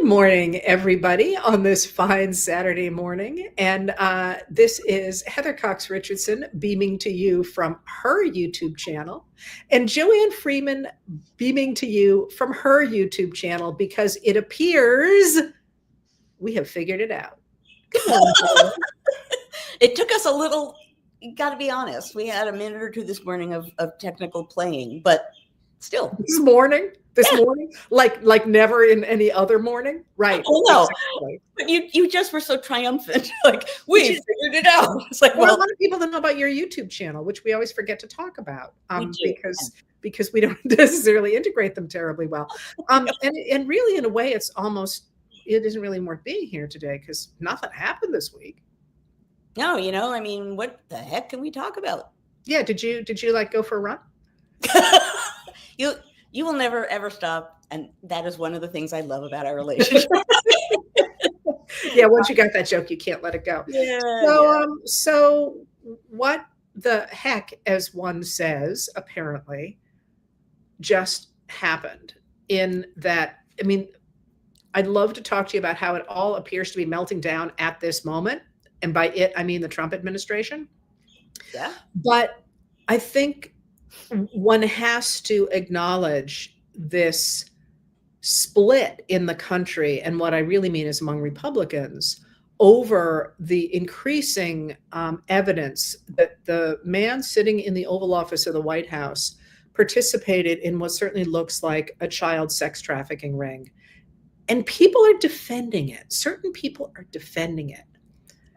Morning, everybody, on this fine Saturday morning. And this is Heather Cox Richardson beaming to you from her YouTube channel, and Joanne Freeman beaming to you from her YouTube channel, because it appears we have figured it out. Good morning, Joanne. It took us a little, you got to be honest, we had a minute or two this morning of technical playing, but still. This morning, like never in any other morning, right? Oh no, exactly. But you just were so triumphant, like we figured it out. It's like, well, a lot of people don't know about your YouTube channel, which we always forget to talk about, because we don't necessarily integrate them terribly well. And really, in a way, it isn't really worth being here today because nothing happened this week. No, I mean, what the heck can we talk about? Yeah, did you like go for a run? You will never, ever stop. And that is one of the things I love about our relationship. Yeah, once you got that joke, you can't let it go. Yeah, so what the heck, as one says, apparently, just happened in that, I mean, I'd love to talk to you about how it all appears to be melting down at this moment. And by it, I mean the Trump administration. Yeah. But I think one has to acknowledge this split in the country, and what I really mean is among Republicans, over the increasing evidence that the man sitting in the Oval Office of the White House participated in what certainly looks like a child sex trafficking ring. And people are defending it. Certain people are defending it.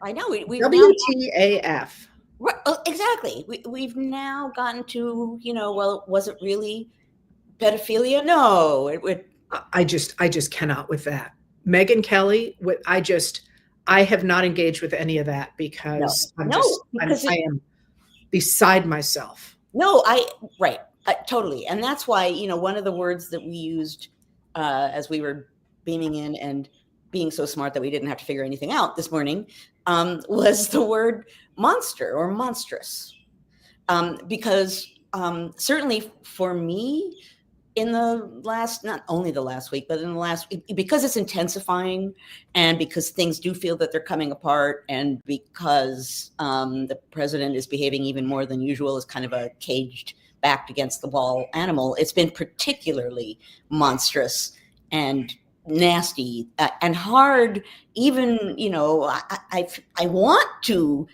I know. WTAF. Right, exactly. We've now gotten to, well, was it really pedophilia? No. I just cannot with that. Megyn Kelly, I have not engaged with any of that because I am beside myself. No, right. Totally. And that's why, one of the words that we used as we were beaming in and being so smart that we didn't have to figure anything out this morning was the word monster or monstrous. Because certainly for me, in the last, not only the last week, but in the last week, because it's intensifying and because things do feel that they're coming apart, and because the president is behaving even more than usual as kind of a caged, backed against the wall animal, it's been particularly monstrous and nasty and hard. Even, I want to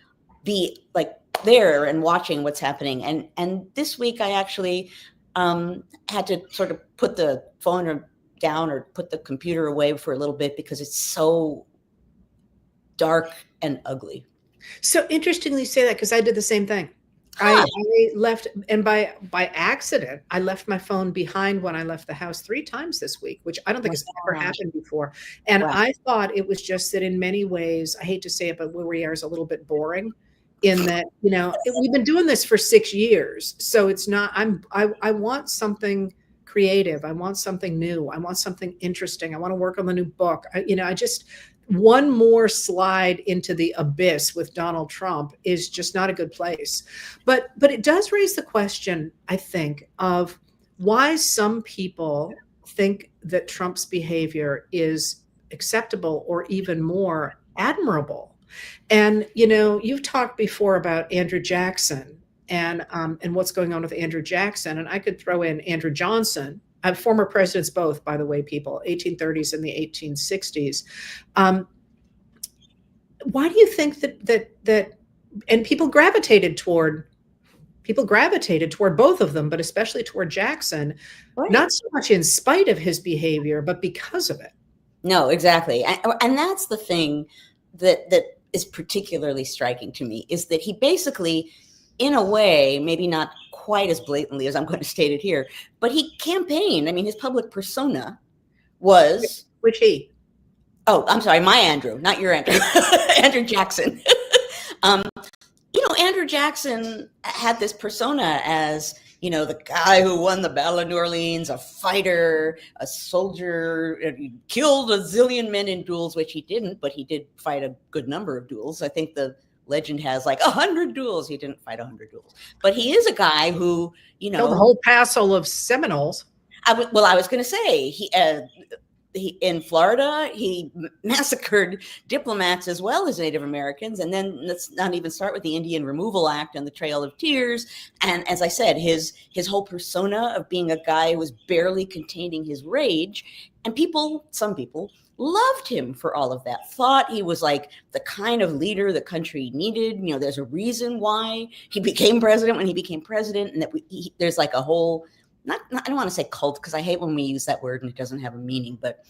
be like there and watching what's happening. And this week I actually had to sort of put the phone down or put the computer away for a little bit because it's so dark and ugly. So interestingly you say that, because I did the same thing. I left, and by accident, I left my phone behind when I left the house 3 times this week, which I don't think has ever happened before. And I thought it was just that in many ways, I hate to say it, but where we are is a little bit boring in that, we've been doing this for 6 years. So it's not, I want something creative. I want something new. I want something interesting. I want to work on the new book. One more slide into the abyss with Donald Trump is just not a good place. But it does raise the question, I think, of why some people think that Trump's behavior is acceptable or even more admirable. And, you've talked before about Andrew Jackson and what's going on with Andrew Jackson. And I could throw in Andrew Johnson. Former presidents both, by the way, people, 1830s and the 1860s. Why do you think that and people gravitated toward both of them, but especially toward Jackson, right? Not so much in spite of his behavior, but because of it. No, exactly. And that's the thing that is particularly striking to me, is that he basically, in a way, maybe not quite as blatantly as I'm going to state it here, but he campaigned. I mean, his public persona was... Which he? Oh, I'm sorry, my Andrew, not your Andrew. Andrew Jackson. Andrew Jackson had this persona as, the guy who won the Battle of New Orleans, a fighter, a soldier, he killed a zillion men in duels, which he didn't, but he did fight a good number of duels. I think the legend has like 100 duels. He didn't fight 100 duels, but he is a guy who, killed the whole passel of Seminoles. I was going to say in Florida, he massacred diplomats as well as Native Americans. And then let's not even start with the Indian Removal Act and the Trail of Tears. And as I said, his whole persona of being a guy who was barely containing his rage. And some people loved him for all of that, thought he was like the kind of leader the country needed. You know, there's a reason why he became president when he became president. And that there's like a whole, not I don't want to say cult, because I hate when we use that word and it doesn't have a meaning, but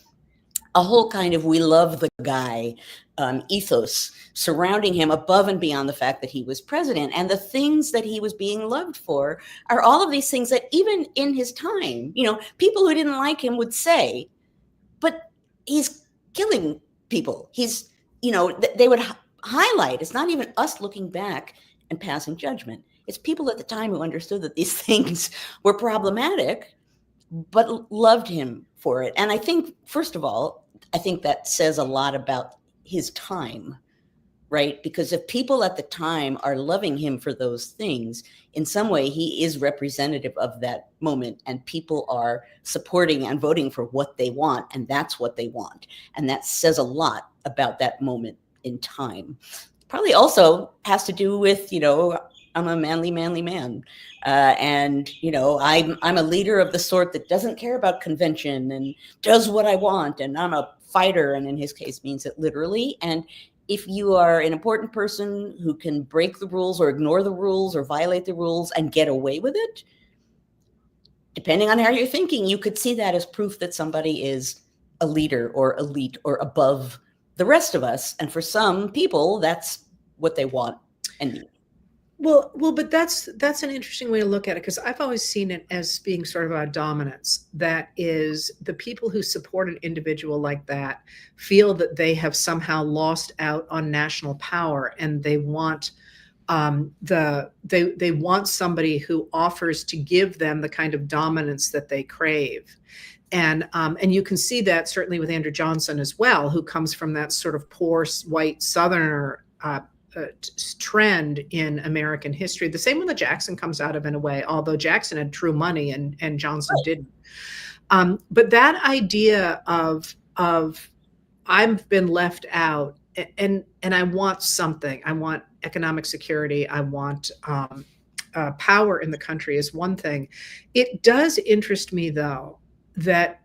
a whole kind of we love the guy ethos surrounding him above and beyond the fact that he was president. And the things that he was being loved for are all of these things that even in his time, you know, people who didn't like him would say, but he's killing people. He's, you know, they would highlight. It's not even us looking back and passing judgment. It's people at the time who understood that these things were problematic, but loved him for it. And I think, first of all, I think that says a lot about his time, right? Because if people at the time are loving him for those things, in some way he is representative of that moment, and people are supporting and voting for what they want, and that's what they want. And that says a lot about that moment in time. Probably also has to do with, you know, I'm a manly man. And, you know, I'm a leader of the sort that doesn't care about convention and does what I want. And I'm a fighter. And in his case means it literally. And if you are an important person who can break the rules or ignore the rules or violate the rules and get away with it, depending on how you're thinking, you could see that as proof that somebody is a leader or elite or above the rest of us. And for some people, that's what they want and need. Well, but that's an interesting way to look at it, because I've always seen it as being sort of a dominance. That is, the people who support an individual like that feel that they have somehow lost out on national power, and they want they want somebody who offers to give them the kind of dominance that they crave. And you can see that certainly with Andrew Johnson as well, who comes from that sort of poor white Southerner trend in American history. The same one that Jackson comes out of, in a way, although Jackson had true money and Johnson didn't. But that idea of I've been left out, and I want something. I want economic security. I want power in the country is one thing. It does interest me, though, that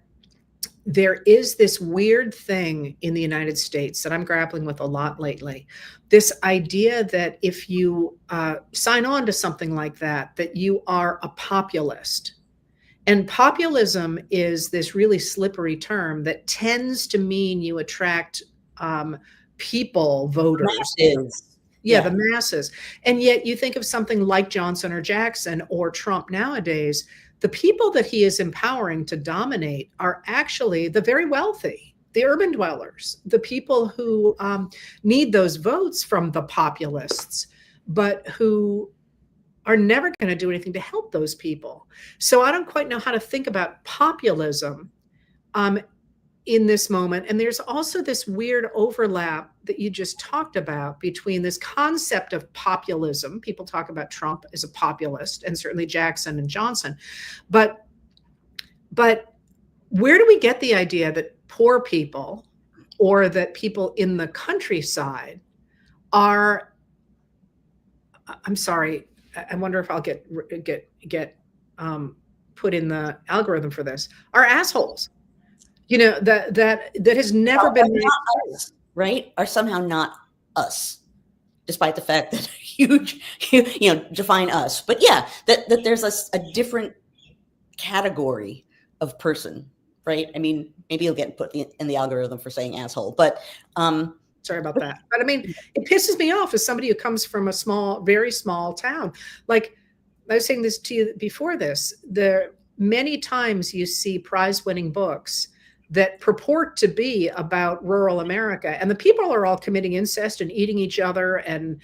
there is this weird thing in the United States that I'm grappling with a lot lately. This idea that if you sign on to something like that, that you are a populist. And populism is this really slippery term that tends to mean you attract people, voters. Masses. Yeah, the masses. And yet you think of something like Johnson or Jackson or Trump nowadays, the people that he is empowering to dominate are actually the very wealthy, the urban dwellers, the people who need those votes from the populists, but who are never going to do anything to help those people. So I don't quite know how to think about populism in this moment. And there's also this weird overlap that you just talked about between this concept of populism. People talk about Trump as a populist, and certainly Jackson and Johnson. But where do we get the idea that poor people, or that people in the countryside are, I'm sorry, I wonder if I'll get put in the algorithm for this, are assholes? You know, that has never been us, right? Are somehow not us, despite the fact that huge, you know, define us. But yeah, that there's a different category of person, right? I mean, maybe you'll get put in the algorithm for saying asshole, but sorry about that. But I mean, it pisses me off as somebody who comes from a small, very small town. Like I was saying this to you before this, there many times you see prize-winning books that purport to be about rural America, and the people are all committing incest and eating each other, and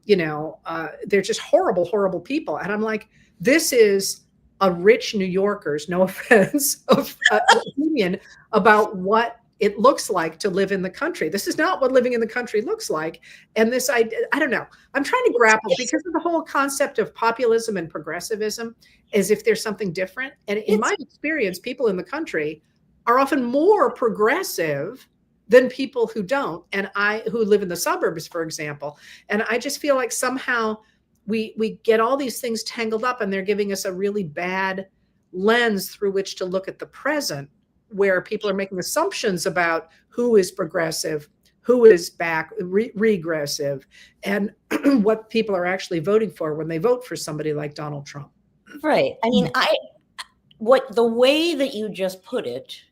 they're just horrible, horrible people. And I'm like, this is a rich New Yorker's, no offense, of opinion about what it looks like to live in the country. This is not what living in the country looks like. And this, I don't know. I'm trying to grapple because of the whole concept of populism and progressivism, as if there's something different. And in my experience, people in the country are often more progressive than people who don't, and who live in the suburbs, for example. And I just feel like somehow we get all these things tangled up, and they're giving us a really bad lens through which to look at the present, where people are making assumptions about who is progressive, who is regressive, and what people are actually voting for when they vote for somebody like Donald Trump. Right. I mean, the way that you just put it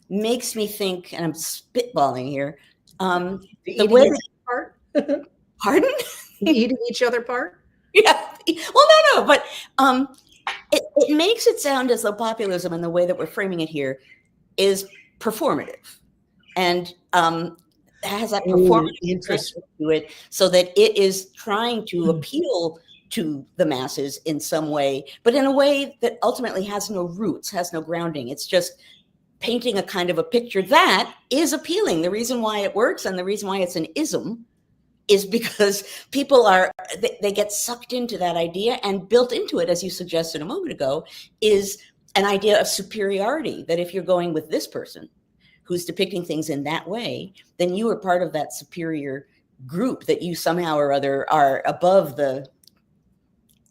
makes me think, and I'm spitballing here. The way that part. Pardon? Eating each other part. Yeah. Well, no, but it makes it sound as though populism, and the way that we're framing it here, is performative, and has that performative interest to it, so that it is trying to appeal to the masses in some way, but in a way that ultimately has no roots, has no grounding. It's just painting a kind of a picture that is appealing. The reason why it works, and the reason why it's an ism, is because people they get sucked into that idea, and built into it, as you suggested a moment ago, is an idea of superiority, that if you're going with this person who's depicting things in that way, then you are part of that superior group, that you somehow or other are above the,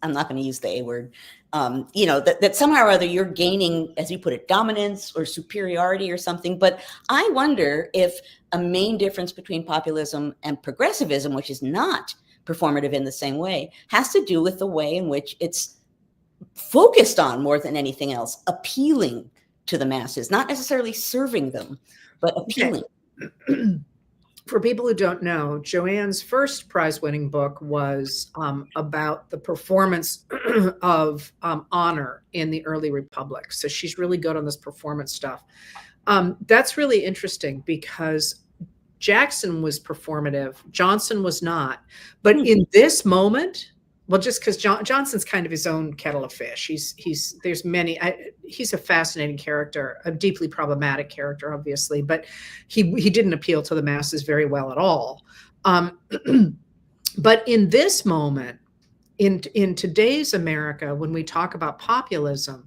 I'm not going to use the A word, that somehow or other you're gaining, as you put it, dominance or superiority or something. But I wonder if a main difference between populism and progressivism, which is not performative in the same way, has to do with the way in which it's focused on, more than anything else, appealing to the masses, not necessarily serving them, but appealing. Okay. For people who don't know, Joanne's first prize-winning book was about the performance of honor in the early republic. So she's really good on this performance stuff. That's really interesting, because Jackson was performative, Johnson was not. But in this moment, well, just because Johnson's kind of his own kettle of fish. He's a fascinating character, a deeply problematic character, obviously, but he didn't appeal to the masses very well at all. But in this moment, in today's America, when we talk about populism,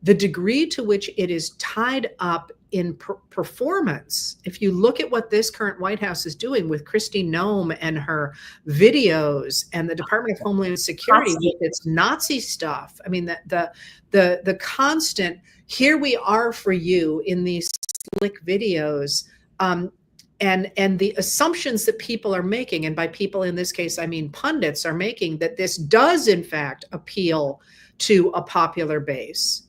the degree to which it is tied up in performance, if you look at what this current White House is doing with Kristi Noem and her videos, and the Department of Homeland Security with its Nazi stuff, I mean, the constant, here we are for you in these slick videos, and the assumptions that people are making, and by people in this case, I mean pundits, are making, that this does in fact appeal to a popular base.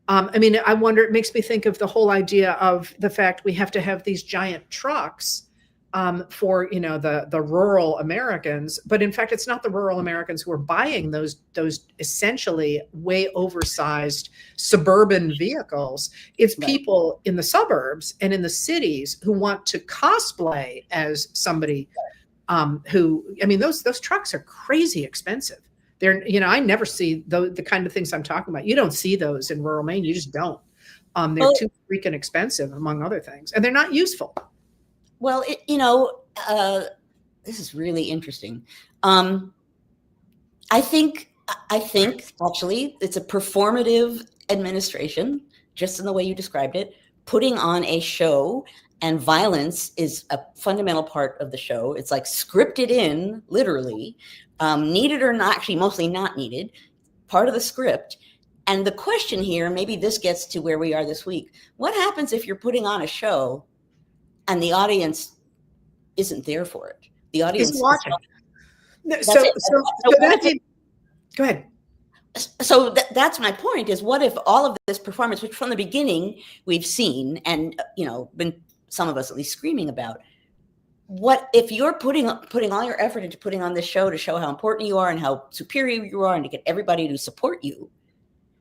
I mean, I wonder, it makes me think of the whole idea of the fact we have to have these giant trucks for, the rural Americans. But in fact, it's not the rural Americans who are buying those essentially way oversized suburban vehicles. It's people in the suburbs and in the cities who want to cosplay as somebody who, I mean, those trucks are crazy expensive. They're, I never see the kind of things I'm talking about. You don't see those in rural Maine. You just don't. They're too freaking expensive, among other things, and they're not useful. Well, this is really interesting. I think actually it's a performative administration, just in the way you described it, putting on a show, and violence is a fundamental part of the show. It's like scripted in, literally. Needed or not, actually mostly not needed, part of the script. And the question here, maybe this gets to where we are this week, what happens if you're putting on a show and the audience isn't there for it? The audience is watching. Go ahead. So that's my point, is what if all of this performance, which from the beginning we've seen and been, some of us at least, screaming about, what if you're putting all your effort into putting on this show to show how important you are and how superior you are and to get everybody to support you,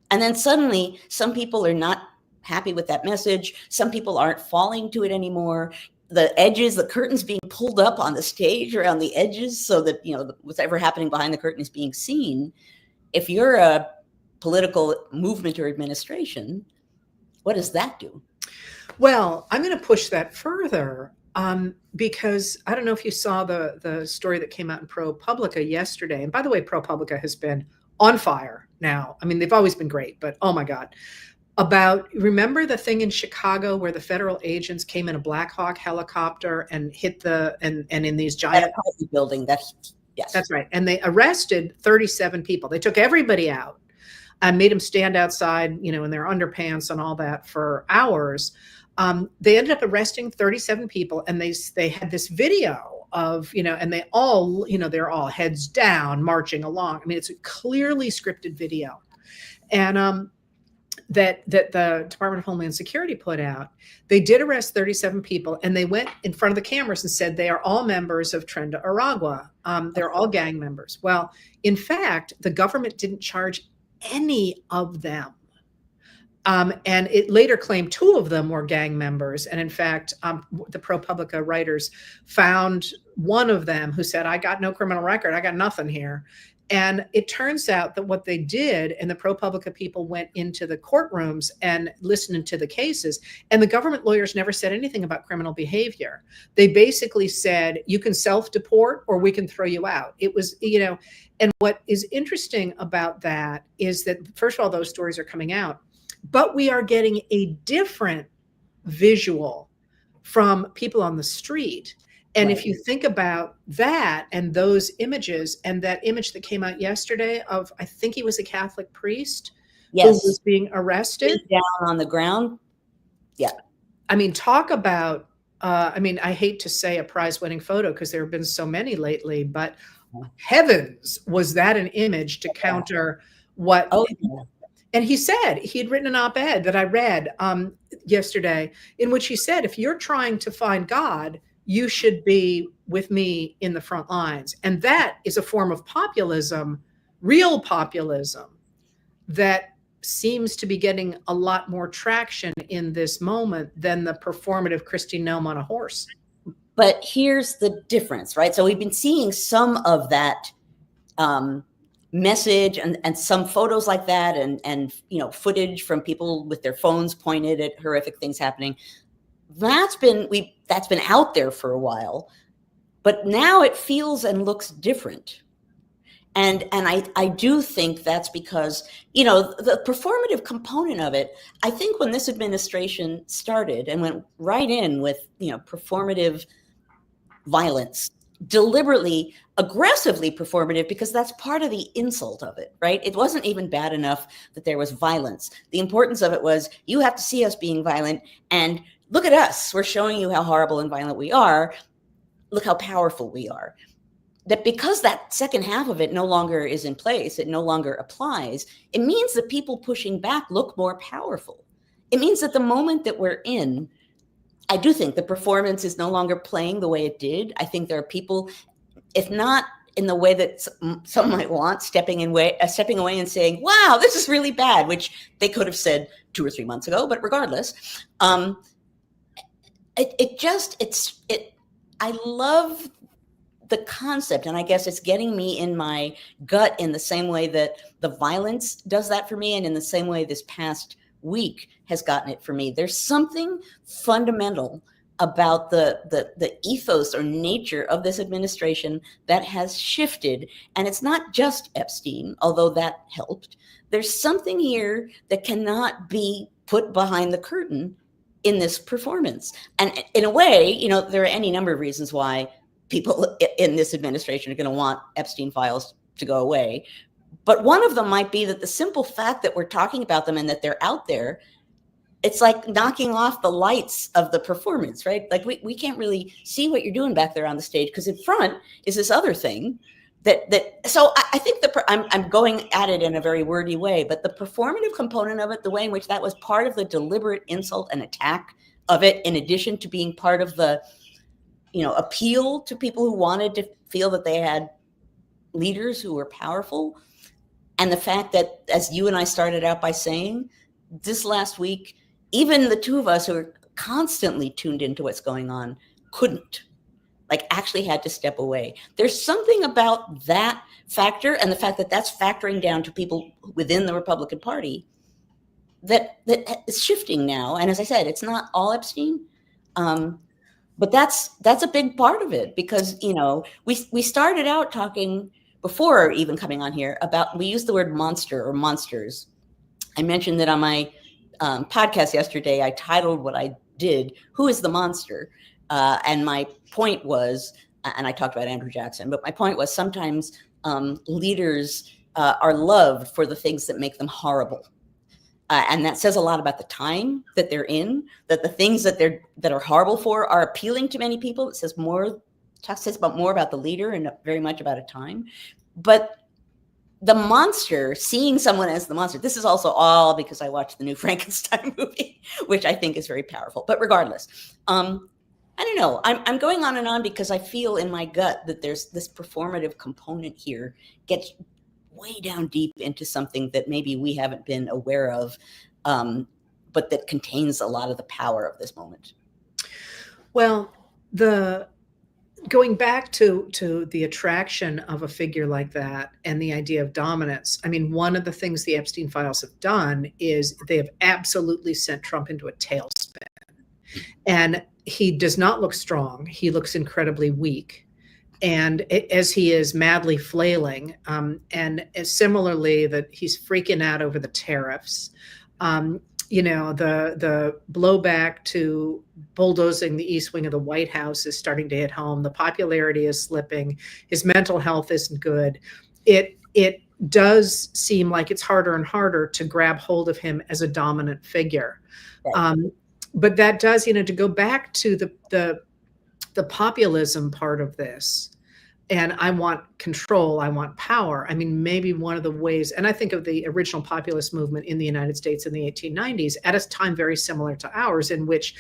and then suddenly some people are not happy with that message, some people aren't falling to it anymore, the edges, the curtains being pulled up on the stage around the edges so that what's ever happening behind the curtain is being seen. If you're a political movement or administration, what does that do? Well, I'm going to push that further. Because I don't know if you saw the story that came out in ProPublica yesterday. And by the way, ProPublica has been on fire now. I mean, they've always been great, but oh my God. about, remember the thing in Chicago where the federal agents came in a Black Hawk helicopter and hit and in these That giant apartment building. Yes. That's right. And they arrested 37 people. They took everybody out and made them stand outside, in their underpants and all that for hours. They ended up arresting 37 people, and they had this video of, and they all, they're all heads down marching along. I mean, it's a clearly scripted video. And that the Department of Homeland Security put out. They did arrest 37 people, and they went in front of the cameras and said they are all members of Tren de Aragua. They're all gang members. Well, in fact, the government didn't charge any of them. And it later claimed 2 of them were gang members. And in fact, the ProPublica writers found one of them who said, I got no criminal record. I got nothing here. And it turns out that what they did, and the ProPublica people went into the courtrooms and listened to the cases, and the government lawyers never said anything about criminal behavior. They basically said, you can self-deport or we can throw you out. It was, and what is interesting about that is that, first of all, those stories are coming out, but we are getting a different visual from people on the street. And Right. if you think about that and those images, and that image that came out yesterday of, I think he was a Catholic priest who was being arrested. Down on the ground. Yeah. I mean, talk about, I hate to say a prize-winning photo because there have been so many lately, but heavens, was that an image to counter what? Oh, yeah. And he said, he had written an op-ed that I read yesterday, in which he said, if you're trying to find God, you should be with me in the front lines. And that is a form of populism, real populism, that seems to be getting a lot more traction in this moment than the performative Kristi Noem on a horse. But here's the difference, right? So we've been seeing some of that message and some photos like that, and footage from people with their phones pointed at horrific things happening. That's been out there for a while, but now it feels and looks different. And I do think that's because, the performative component of it, I think when this administration started and went right in with, performative violence, deliberately, aggressively performative, because that's part of the insult of it, right? It wasn't even bad enough that there was violence. The importance of it was, you have to see us being violent, and look at us. We're showing you how horrible and violent we are. Look how powerful we are. That because that second half of it no longer is in place, it no longer applies, it means that people pushing back look more powerful. It means that the moment that we're in, I do think the performance is no longer playing the way it did. I think there are people, if not in the way that some might want, stepping away and saying, wow, this is really bad, which they could have said 2 or 3 months ago, but regardless, I love the concept, and I guess it's getting me in my gut in the same way that the violence does that for me, and in the same way this past week has gotten it for me. There's something fundamental about the ethos or nature of this administration that has shifted, and it's not just Epstein, although that helped. There's something here that cannot be put behind the curtain in this performance. And in a way, there are any number of reasons why people in this administration are going to want Epstein files to go away. But one of them might be that the simple fact that we're talking about them and that they're out there, it's like knocking off the lights of the performance, right? Like we can't really see what you're doing back there on the stage, because in front is this other thing so I think I'm going at it in a very wordy way, but the performative component of it, the way in which that was part of the deliberate insult and attack of it, in addition to being part of the, appeal to people who wanted to feel that they had leaders who were powerful. And the fact that, as you and I started out by saying, this last week, even the two of us who are constantly tuned into what's going on couldn't, actually had to step away. There's something about that factor, and the fact that that's factoring down to people within the Republican Party that is shifting now. And as I said, it's not all Epstein, but that's a big part of it, because we started out talking before even coming on here about, we used the word monster or monsters. I mentioned that on my podcast yesterday, I titled what I did, "Who is the Monster?" And my point was, and I talked about Andrew Jackson, but my point was sometimes leaders are loved for the things that make them horrible. And that says a lot about the time that they're in, that the things that are horrible for are appealing to many people. It says more about the leader and very much about a time. But the monster, seeing someone as the monster, this is also all because I watched the new Frankenstein movie, which I think is very powerful. But regardless, I don't know. I'm going on and on because I feel in my gut that there's this performative component here, gets way down deep into something that maybe we haven't been aware of, but that contains a lot of the power of this moment. Well, going back to the attraction of a figure like that and the idea of dominance. I mean, one of the things the Epstein files have done is they have absolutely sent Trump into a tailspin. And he does not look strong. He looks incredibly weak. And as he is madly flailing, and similarly that he's freaking out over the tariffs, the blowback to bulldozing the East Wing of the White House is starting to hit home. The popularity is slipping. His mental health isn't good. It does seem like it's harder and harder to grab hold of him as a dominant figure. Right. But that does, to go back to the populism part of this, and I want control, I want power. I mean, maybe one of the ways, and I think of the original populist movement in the United States in the 1890s at a time very similar to ours, in which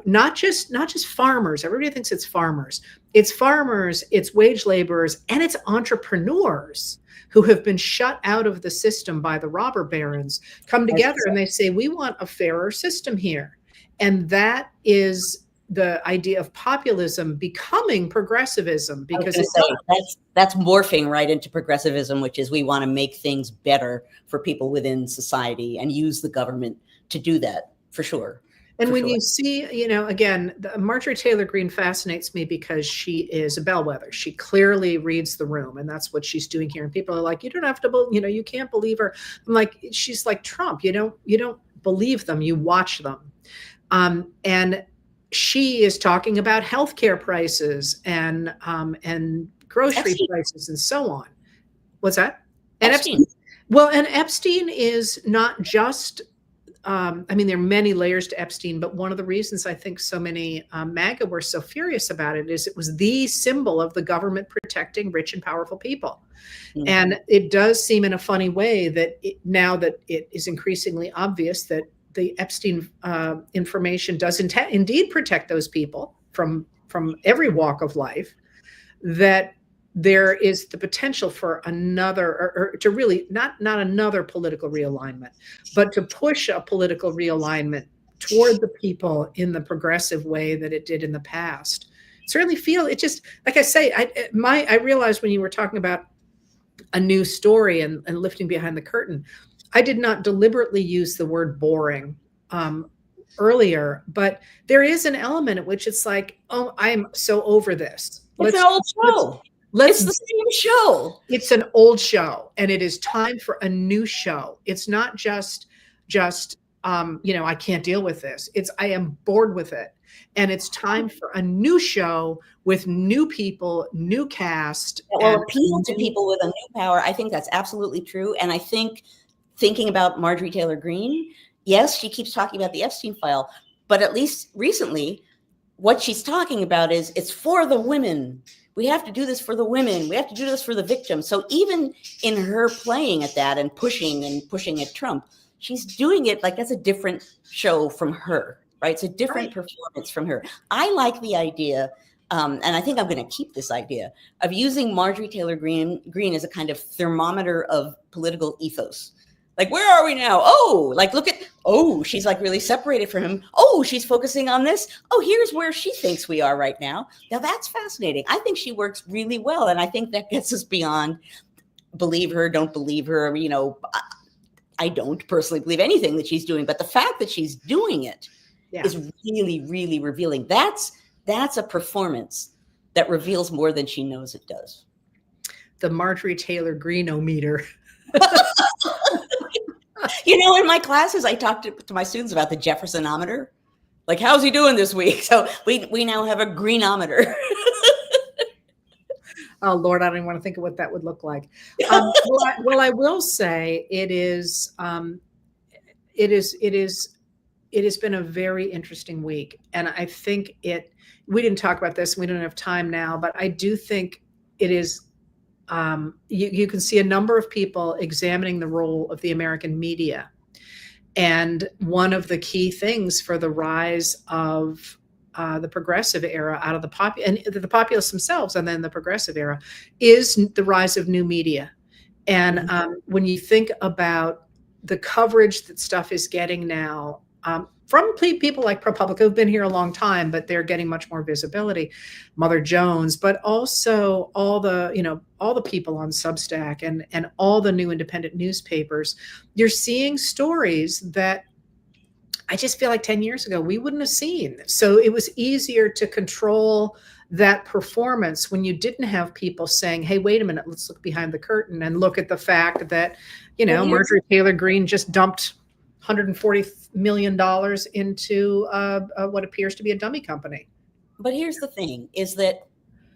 not just farmers, everybody thinks it's farmers, it's wage laborers, and it's entrepreneurs who have been shut out of the system by the robber barons come together and they say, we want a fairer system here. And that is the idea of populism becoming progressivism, because that's morphing right into progressivism, which is we want to make things better for people within society and use the government to do that, for sure. And when you see, again, Marjorie Taylor Greene fascinates me because she is a bellwether. She clearly reads the room, and that's what she's doing here. And people are like, you don't have to, you can't believe her. I'm like, she's like Trump. You don't believe them, you watch them. And she is talking about healthcare prices and grocery prices and so on. What's that? And Epstein. And Epstein is not just, there are many layers to Epstein, but one of the reasons I think so many MAGA were so furious about it is it was the symbol of the government protecting rich and powerful people. Mm-hmm. And it does seem in a funny way that now that it is increasingly obvious that the Epstein information does indeed protect those people from every walk of life, that there is the potential for another, or to really not another political realignment, but to push a political realignment toward the people in the progressive way that it did in the past. Certainly feel it just, like I say, I realized when you were talking about a new story and lifting behind the curtain, I did not deliberately use the word boring earlier, but there is an element at which it's like, oh, I'm so over this. It's an old show. It's the same show. It's an old show, and it is time for a new show. It's not just I can't deal with this. I am bored with it. And it's time for a new show with new people, new cast. Or appeal to people with a new power. I think that's absolutely true. And I think thinking about Marjorie Taylor Greene, yes, she keeps talking about the Epstein file, but at least recently, what she's talking about is it's for the women. We have to do this for the women. We have to do this for the victims. So even in her playing at that and pushing at Trump, she's doing it like that's a different show from her, right? It's a different performance from her. I like the idea, and I think I'm going to keep this idea, of using Marjorie Taylor Greene as a kind of thermometer of political ethos. Like, where are we now? Oh, like, look at, she's like really separated from him. Oh, she's focusing on this. Oh, here's where she thinks we are right now. Now, that's fascinating. I think she works really well. And I think that gets us beyond believe her, don't believe her. I don't personally believe anything that she's doing. But the fact that she's doing it is really, really revealing. That's a performance that reveals more than she knows it does. The Marjorie Taylor Greene-o-meter. In my classes, I talked to my students about the Jeffersonometer. Like, how's he doing this week? So we now have a greenometer. Oh Lord, I don't even want to think of what that would look like. Well, I will say it has been a very interesting week, and I think we didn't talk about this. We don't have time now, but I do think it is. You can see a number of people examining the role of the American media. And one of the key things for the rise of the progressive era out of the populists themselves, and then the progressive era, is the rise of new media. And when you think about the coverage that stuff is getting now, from people like ProPublica, who've been here a long time, but they're getting much more visibility, Mother Jones, but also all the people on Substack and all the new independent newspapers, you're seeing stories that I just feel like 10 years ago we wouldn't have seen. So it was easier to control that performance when you didn't have people saying, hey, wait a minute, let's look behind the curtain and look at the fact that, Marjorie Taylor Greene just dumped $140 million into what appears to be a dummy company. But here's the thing, is that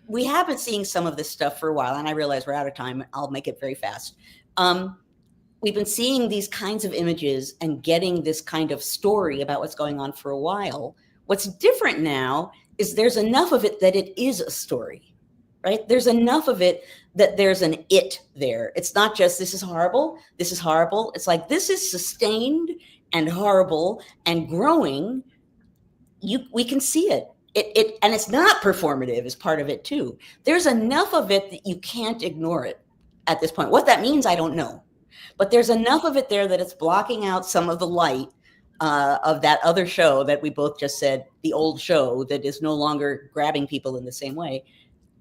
we have been seeing some of this stuff for a while, and I realize we're out of time. I'll make it very fast. We've been seeing these kinds of images and getting this kind of story about what's going on for a while. What's different now is there's enough of it that it is a story, right? There's enough of it that there's an it there. It's not just, this is horrible, this is horrible. It's like, this is sustained and horrible and growing. We can see it. And it's not performative is part of it too. There's enough of it that you can't ignore it at this point. What that means, I don't know. But there's enough of it there that it's blocking out some of the light of that other show that we both just said, the old show that is no longer grabbing people in the same way.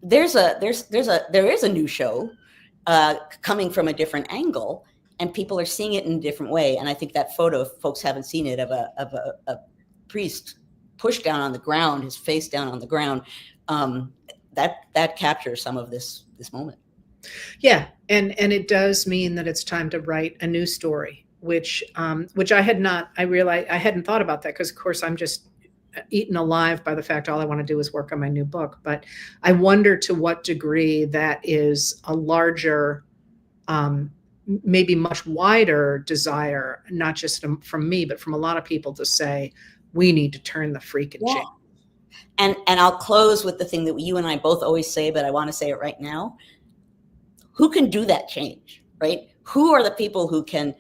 There is a new show coming from a different angle, and people are seeing it in a different way. And I think that photo, if folks haven't seen it, of a priest pushed down on the ground, his face down on the ground, that captures some of this moment. Yeah, and it does mean that it's time to write a new story, which I hadn't thought about that, because of course I'm just eaten alive by the fact all I want to do is work on my new book. But I wonder to what degree that is a larger, maybe much wider desire, not just from me, but from a lot of people, to say, we need to turn the freaking change. And I'll close with the thing that you and I both always say, but I want to say it right now. Who can do that change, right? Who are the people who can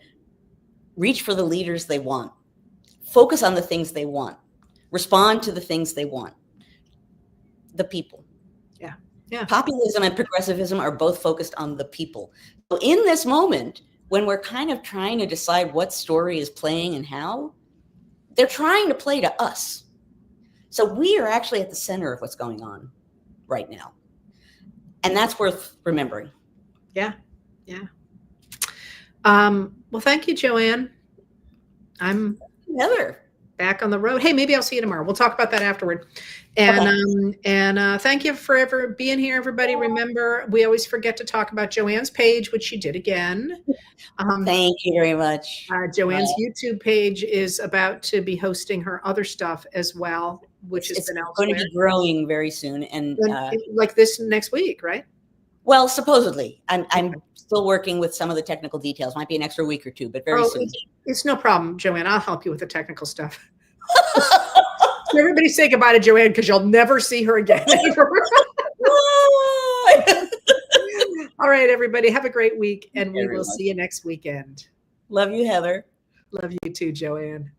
reach for the leaders they want, focus on the things they want, respond to the things they want? The people. Yeah. Populism and progressivism are both focused on the people. So in this moment, when we're kind of trying to decide what story is playing and how, they're trying to play to us. So we are actually at the center of what's going on right now. And that's worth remembering. Yeah. Well, thank you, Joanne. I'm Heather. Back on the road. Hey, maybe I'll see you tomorrow. We'll talk about that afterward. And thank you for ever being here, everybody. Remember, we always forget to talk about Joanne's page, which she did again. Thank you very much. Joanne's YouTube page is about to be hosting her other stuff as well, which is going to be growing very soon, and like this next week, right? Well, supposedly. I'm still working with some of the technical details. Might be an extra week or two, but very soon. It's no problem, Joanne. I'll help you with the technical stuff. So everybody say goodbye to Joanne, because you'll never see her again. All right, everybody. Have a great week, and we will see you next weekend. Love you, Heather. Love you too, Joanne.